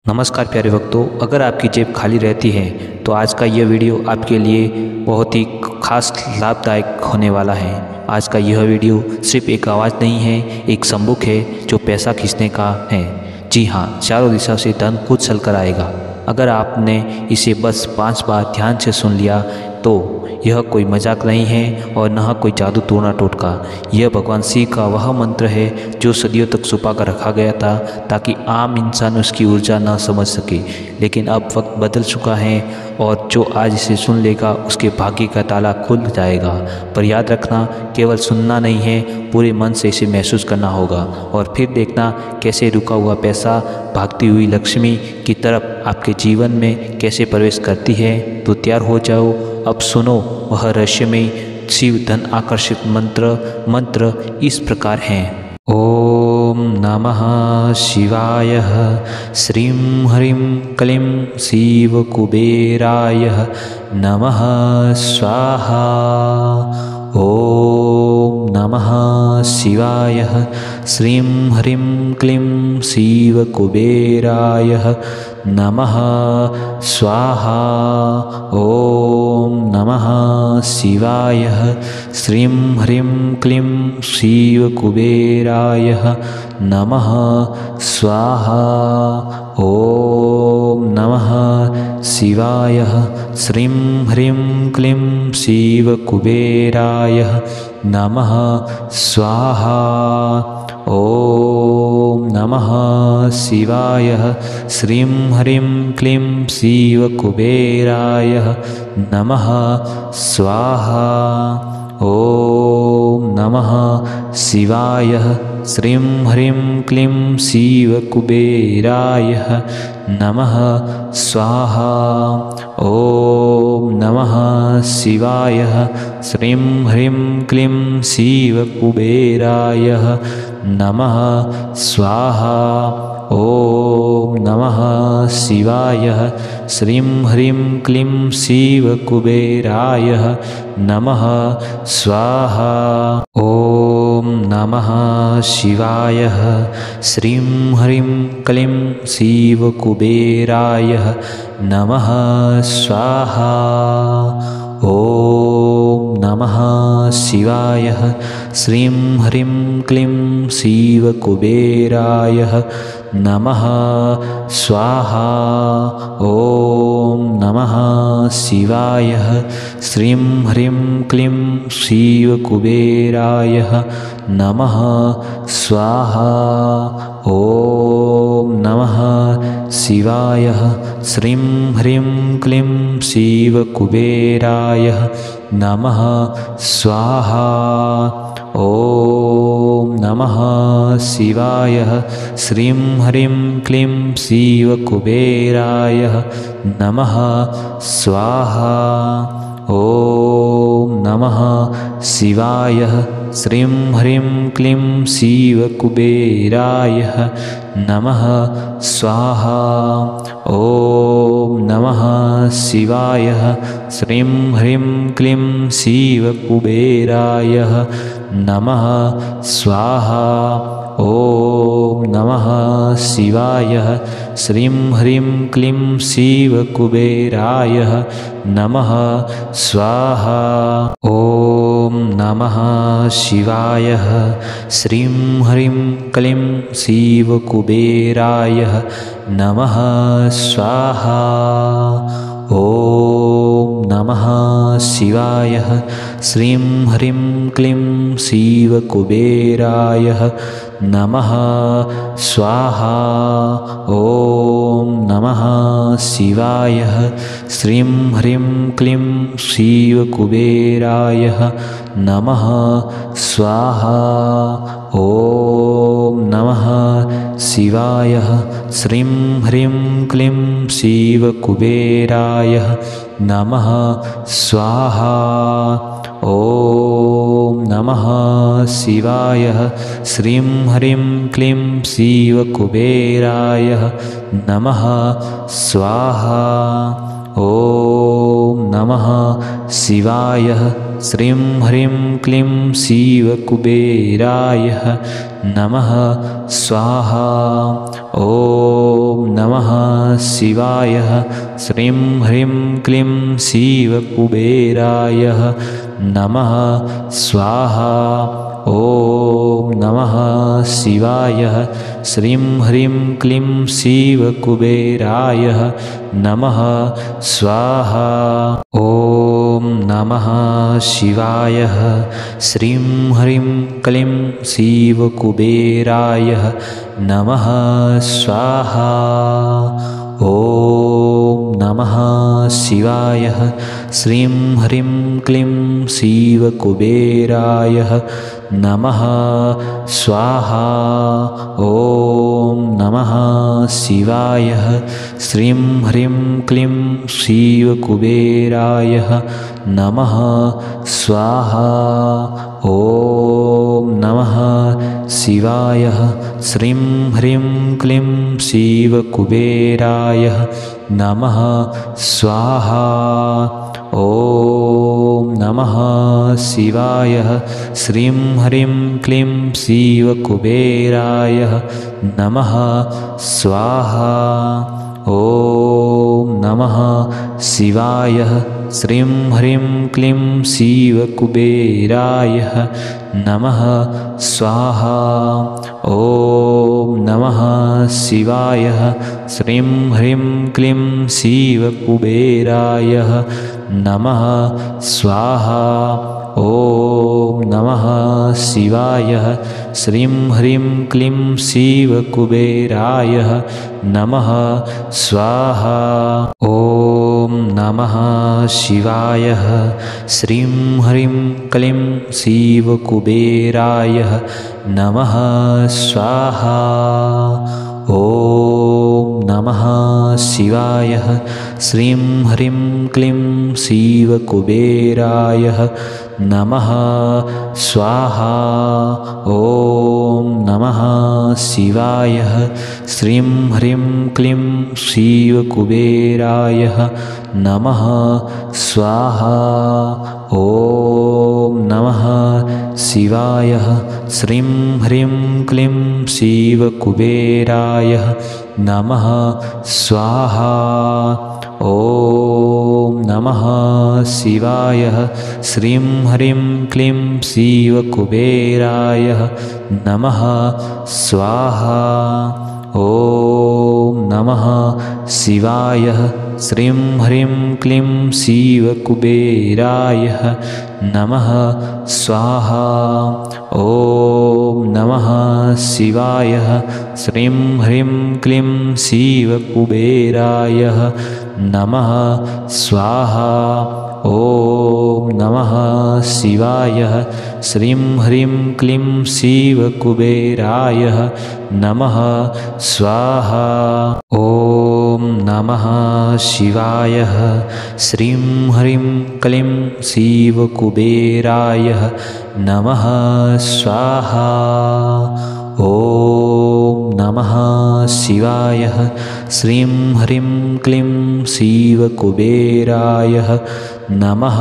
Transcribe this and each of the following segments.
नमस्कार प्यारे भक्तों, अगर आपकी जेब खाली रहती है तो आज का यह वीडियो आपके लिए बहुत ही खास लाभदायक होने वाला है। आज का यह वीडियो सिर्फ एक आवाज़ नहीं है, एक संबुक है जो पैसा खींचने का है। जी हाँ, चारों दिशा से धन खुद चल कर आएगा। अगर आपने इसे बस 5 बार ध्यान से सुन लिया तो यह कोई मजाक नहीं है और न कोई जादू टोना टोटका। यह भगवान शिव का वह मंत्र है जो सदियों तक छुपा कर रखा गया था ताकि आम इंसान उसकी ऊर्जा न समझ सके। लेकिन अब वक्त बदल चुका है और जो आज इसे सुन लेगा उसके भाग्य का ताला खुल जाएगा। पर याद रखना, केवल सुनना नहीं है, पूरे मन से इसे महसूस करना होगा और फिर देखना कैसे रुका हुआ पैसा भागती हुई लक्ष्मी की तरफ आपके जीवन में कैसे प्रवेश करती है। तो तैयार हो जाओ, अब सुनो वह रहस्यमय शिव धन आकर्षित मंत्र इस प्रकार हैं। ओम नमः शिवाय, श्रीं ह्रीं क्लीं शिव कुबेराय नमः स्वाहा। ओम नमः शिवाय, श्रीं ह्रीं क्लीं शिव कुबेराय नमः स्वाहा। ओम नमः शिवाय, श्रीं ह्रीं क्लीं शिव कुबेराय नमः स्वाहा। ओम नमः शिवाय, श्रीं ह्रीं क्लीं शिव कुबेराय नमः स्वाहा। ओम नमः शिवाय, श्रीं ह्रीं क्लीं शिव कुबेराय नमः स्वाहा। ओम नमः शिवाय, श्रीं ह्रीं क्लीं शिव कुबेराय नमः स्वाहा। ओम नमः शिवाय, श्रीं ह्रीं क्लीं शिव कुबेराय नमः स्वाहा। ओम नमः शिवाय, श्रीं ह्रीं क्लीं शिव कुबेराय नमः स्वाहा। ओम नमः शिवाय, श्रीं ह्रीं क्लीं शिव कुबेराय नमः स्वाहा। ओम नमः शिवाय, श्रीं ह्रीं क्लीं शिव कुबेराय नमः स्वाहा। ओम नमः शिवाय, श्रीं ह्रीं क्लीं शिव कुबेराय नमः स्वाहा। ओम नमः शिवाय, श्रीं ह्रीं क्लीं शिव कुबेराय नमः स्वाहा। ओम नमः शिवाय, श्रीं ह्रीं क्लीं शिव कुबेराय नमः स्वाहा। ओम नमः शिवाय, श्रीं ह्रीं क्लीं शिव कुबेराय नमः स्वाहा। ओम नमः शिवाय, श्रीं ह्रीं क्लीं शिव कुबेराय नमः स्वाहा। ओम नमः शिवाय, श्रीं ह्रीं क्लीं शिव कुबेराय नमः स्वाहा। ओम नमः शिवाय, श्रीं ह्रीं क्लीं शिव कुबेराय नमः स्वाहा। ओम नमः शिवाय, श्रीं ह्रीं क्लीं शिव कुबेराय नमः स्वाहा। ओम नमः शिवाय, श्रीं ह्रीं क्लीं शिव कुबेराय नमः स्वाहा। ओम नमः शिवाय, श्रीं ह्रीं क्लीं शिव कुबेराय नमः स्वाहा। ओम नमः शिवाय, श्रीं ह्रीं क्लीं शिव कुबेराय नमः स्वाहा। ओम नमः शिवाय, श्रीं ह्रीं क्लीं शिवकुबेराय नमः स्वाहा। ॐ नमः शिवाय। श्रीं ह्रीं क्लीं शिवकुबेराय नमः स्वाहा। ॐ नमः शिवाय। श्रीं ह्रीं क्लीं शिवकुबेराय नमः स्वाहा। ॐ नमः शिवाय। श्रीं ह्रीं क्लीं शिवकुबेराय नमः स्वाहा। ॐ नमः शिवाय। श्रीं ह्रीं क्लीं शिवकुबेराय नमः स्वाहा। ॐ नमः शिवाय। श्रीं ह्रीं क्लीं शिवकुबेराय नमः स्वाहा। ॐ नमः शिवाय। श्रीं ह्रीं क्लीं शिवकुबेराय नमः स्वाहा। ॐ नमः शिवाय। श्रीं ह्रीं क्लीं शिवकुबेराय नमः स्वाहा। ॐ नमः शिवाय। श्रीं ह्रीं क्लीं शिवकुबेराय नमः स्वाहा। ॐ नमः शिवाय। श्रीं ह्रीं क्लीं शिवकुबेराय नमः स्वाहा। ॐ नमः शिवाय। श्रीं ह्रीं क्लीं शिवकुबेराय नमः स्वाहा। ॐ नमः शिवाय। श्रीं ह्रीं क्लीं शिवकुबेराय नमः स्वाहा। ॐ नमः शिवाय। श्रीं ह्रीं क्लीं शिवकुबेराय नमः स्वाहा। ॐ नमः शिवाय। श्रीं ह्रीं क्लीं शिवकुबेराय नमः स्वाहा। ॐ नमः शिवाय। श्रीं ह्रीं क्लीं शिवकुबेराय नमः स्वाहा। ॐ नमः शिवाय। श्रीं ह्रीं क्लीं शिवकुबेराय नमः स्वाहा। ॐ नमः शिवाय। श्रीं ह्रीं क्लीं शिवकुबेराय नमः स्वाहा। ॐ नमः शिवाय। श्रीं ह्रीं क्लीं शिवकुबेराय नमः स्वाहा। ॐ नमः शिवाय। श्रीं ह्रीं क्लीं शिवकुबेराय नमः स्वाहा। ॐ नमः शिवाय। श्रीं ह्रीं क्लीं शिवकुबेराय नमः स्वाहा। ॐ नमः शिवाय। श्रीं ह्रीं क्लीं शिवकुबेराय नमः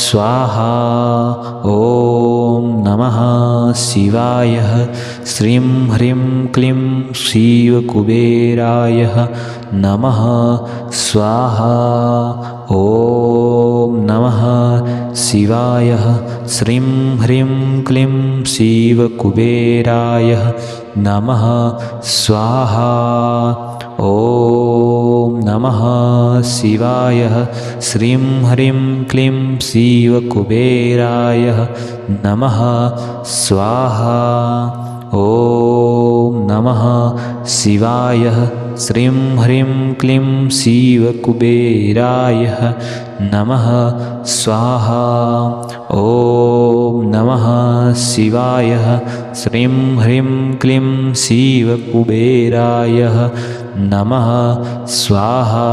स्वाहा। ॐ नमः शिवाय। श्रीं ह्रीं क्लीं शिवकुबेराय नमः स्वाहा। ॐ नमः शिवाय। श्रीं ह्रीं क्लीं शिवकुबेराय नमः स्वाहा। ॐ नमः शिवाय। श्रीं ह्रीं क्लीं शिवकुबेराय नमः स्वाहा। ॐ नमः शिवाय। श्रीं ह्रीं क्लीं शिवकुबेराय नमः स्वाहा। ॐ नमः शिवाय। श्रीं ह्रीं क्लीं शिवकुबेराय नमः स्वाहा।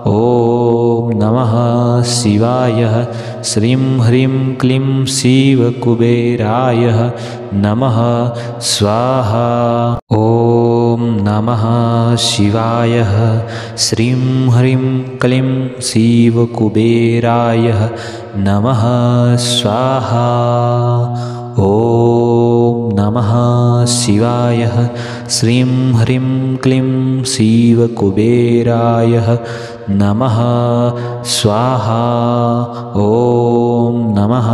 ॐ नमः शिवाय। श्रीं ह्रीं क्लीं शिवकुबेराय नमः स्वाहा। ॐ नमः शिवाय। श्रीं ह्रीं क्लीं शिवकुबेराय नमः स्वाहा। ॐ नमः शिवाय। श्रीं ह्रीं क्लीं शिवकुबेराय नमः स्वाहा। ॐ नमः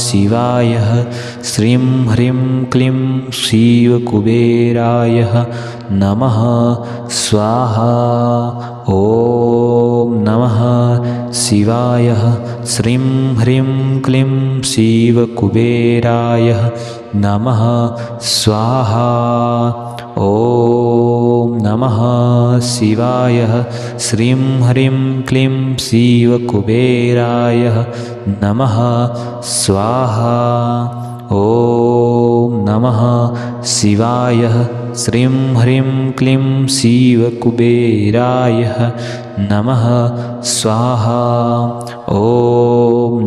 शिवाय। श्रीं ह्रीं क्लीं शिवकुबेराय नमः स्वाहा। ॐ नमः शिवाय। श्रीं ह्रीं क्लीं शिवकुबेराय नमः स्वाहा। ॐ नमः शिवाय। श्रीं ह्रीं क्लीं शिवकुबेराय नमः स्वाहा। ॐ नमः शिवाय। श्रीं ह्रीं क्लीं शिवकुबेराय नमः स्वाहा। ॐ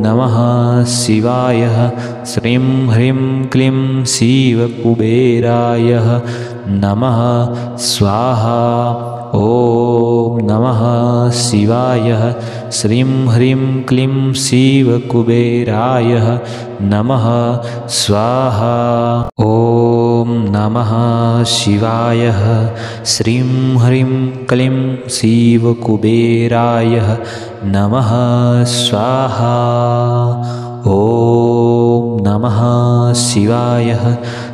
नमः शिवाय। श्रीं ह्रीं क्लीं शिवकुबेराय नमः स्वाहा। ॐ नमः शिवाय। श्रीं ह्रीं क्लीं शिवकुबेराय नमः स्वाहा। ॐ नमः शिवाय। श्रीं ह्रीं क्लीं शिवकुबेराय नमः स्वाहा। ॐ नमः शिवाय।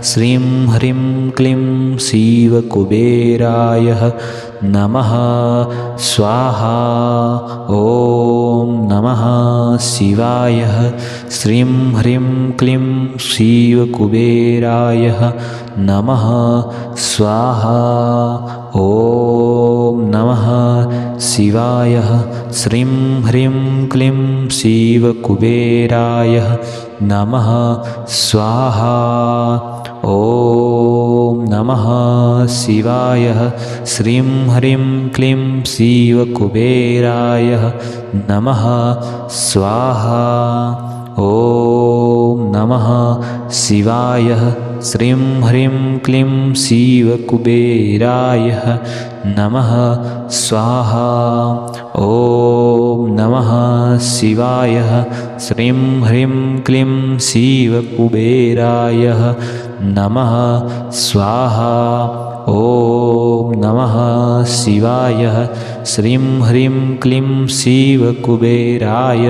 श्रीं ह्रीं क्लीं शिवकुबेराय नमः स्वाहा। ॐ नमः शिवाय। श्रीं ह्रीं क्लीं शिवकुबेराय नमः स्वाहा। ॐ नमः शिवाय। श्रीं ह्रीं क्लीं शिवकुबेराय नमः स्वाहा। ॐ नमः शिवाय। श्रीं ह्रीं क्लीं शिवकुबेराय नमः स्वाहा। ॐ नमः शिवाय। श्रीं ह्रीं क्लीं शिवकुबेराय नमः स्वाहा। ॐ नमः शिवाय। श्रीं ह्रीं क्लीं शिवकुबेराय नमः स्वाहा। ॐ नमः शिवाय। श्रीं ह्रीं क्लीं शिवकुबेराय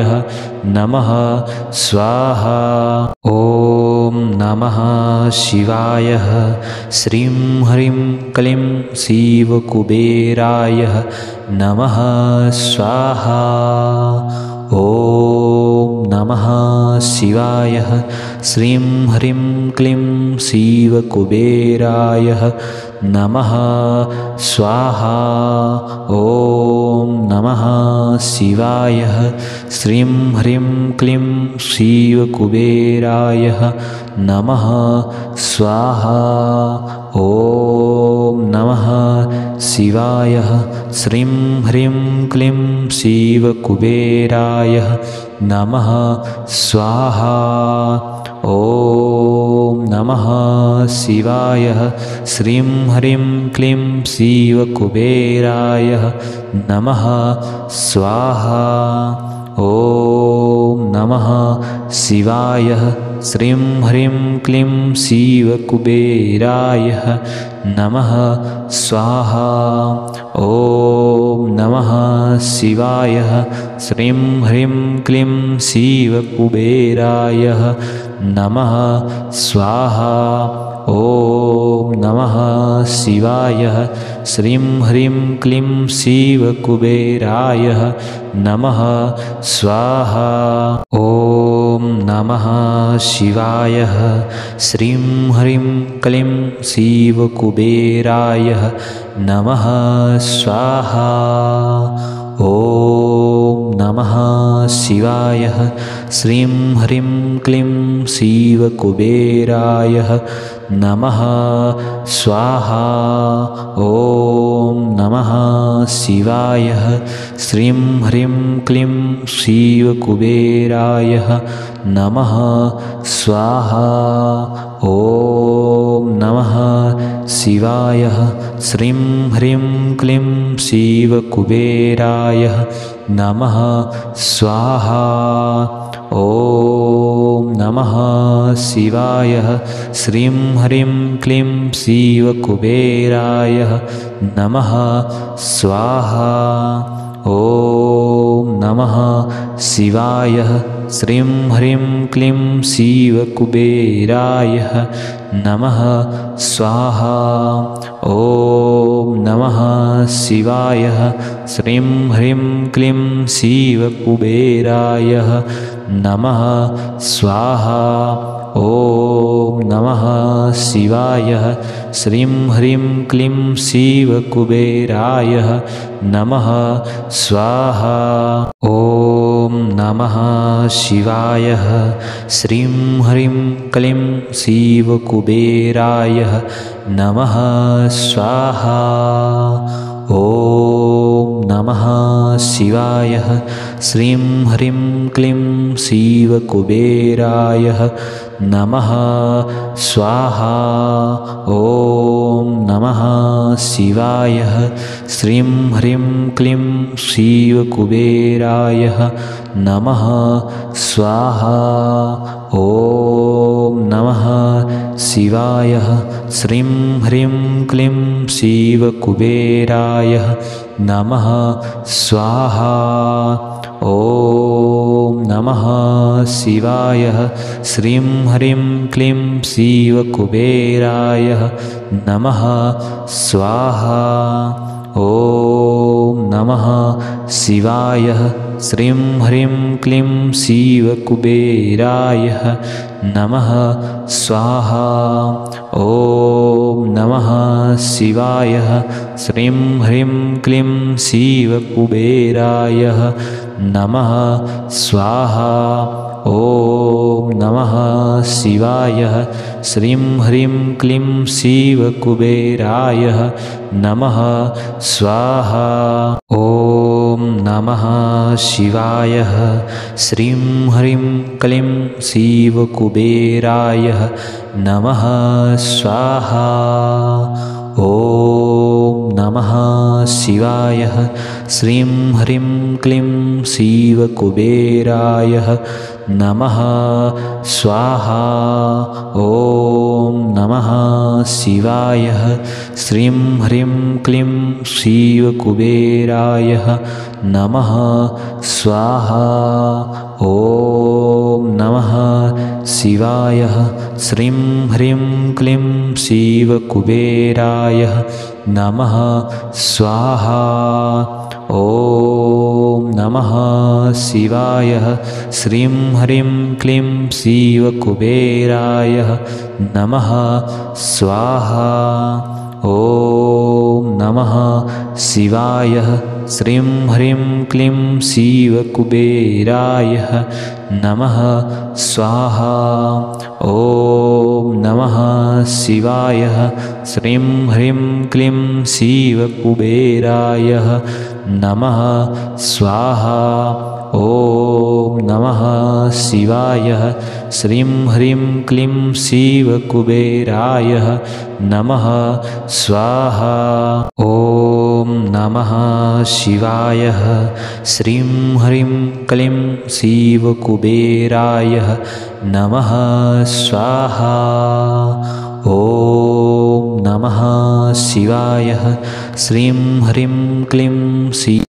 नमः स्वाहा। ॐ नमः शिवाय। श्रीं ह्रीं क्लीं शिवकुबेराय नमः स्वाहा। ॐ नमः शिवाय। श्रीं ह्रीं क्लीं शिवकुबेराय नमः स्वाहा। ॐ नमः शिवाय। श्रीं ह्रीं क्लीं शिवकुबेराय नमः स्वाहा। ॐ नमः शिवाय। श्रीं ह्रीं क्लीं शिवकुबेराय नमः स्वाहा। ॐ नमः शिवाय। श्रीं ह्रीं क्लीं शिवकुबेराय नमः स्वाहा। ॐ नमः शिवाय। श्रीं ह्रीं क्लीं शिवकुबेराय नमः स्वाहा। ॐ नमः शिवाय। श्रीं ह्रीं क्लीं शिवकुबेराय नमः स्वाहा। ॐ नमः शिवाय। श्रीं ह्रीं क्लीं शिवकुबेराय नमः स्वाहा। ॐ नमः शिवाय। श्रीं ह्रीं क्लीं शिवकुबेराय नमः स्वाहा। ॐ नमः शिवाय। श्रीं ह्रीं क्लीं शिवकुबेराय नमः स्वाहा। ॐ नमः शिवाय। श्रीं ह्रीं क्लीं शिवकुबेराय नमः स्वाहा। ॐ नमः शिवाय श्रीं ह्रीं क्लीं शिवकुबेराय नमः स्वाहा। ॐ नमः शिवाय श्रीं ह्रीं क्लीं शिवकुबेराय नमः स्वाहा। ॐ नमः शिवाय श्रीं ह्रीं क्लीं शिवकुबेराय नमः स्वाहा। ॐ नमः शिवाय श्रीं ह्रीं क्लीं शिवकुबेराय नमः स्वाहा। ॐ नमः शिवाय श्रीं ह्रीं क्लीं शिवकुबेराय नमः स्वाहा। ॐ नमः शिवाय श्रीं ह्रीं क्लीं शिवकुबेराय नमः स्वाहा। ॐ नमः शिवाय श्रीं ह्रीं क्लीं शिवकुबेराय नमः स्वाहा। ॐ नमः शिवाय श्रीं ह्रीं क्लीं शिवकुबेराय नमः स्वाहा। ॐ नमः शिवाय श्रीं ह्रीं क्लीं शिवकुबेराय नमः स्वाहा। ॐ नमः शिवाय श्रीं ह्रीं क्लीं शिवकुबेराय नमः स्वाहा। ॐ नमः शिवाय श्रीं ह्रीं क्लीं शिवकुबेराय नमः स्वाहा। ॐ नमः शिवाय श्रीं ह्रीं क्लीं शिवकुबेराय नमः स्वाहा। ॐ नमः शिवाय श्रीं ह्रीं क्लीं शिवकुबेराय नमः स्वाहा। ॐ नमः शिवाय श्रीं ह्रीं क्लीं शिवकुबेराय नमः स्वाहा। ॐ नमः शिवाय श्रीं ह्रीं क्लीं शिवकुबेराय नमः स्वाहा। ॐ नमः शिवाय श्रीं ह्रीं क्लीं शिवकुबेराय नमः स्वाहा। ॐ नमः शिवाय श्रीं ह्रीं क्लीं शिवकुबेराय नमः स्वाहा। ॐ नमः शिवाय श्रीं ह्रीं क्लीं शिवकुबेराय नमः स्वाहा। ॐ नमः शिवाय श्रीं ह्रीं क्लीं शिवकुबेराय नमः स्वाहा। ॐ नमः शिवाय श्रीं ह्रीं क्लीं शिवकुबेराय नमः स्वाहा। ॐ नमः शिवाय श्रीं ह्रीं क्लीं शिवकुबेराय नमः स्वाहा। ॐ नमः शिवाय श्रीं ह्रीं क्लीं शिवकुबेराय नमः स्वाहा। ॐ नमः शिवाय श्रीं ह्रीं क्लीं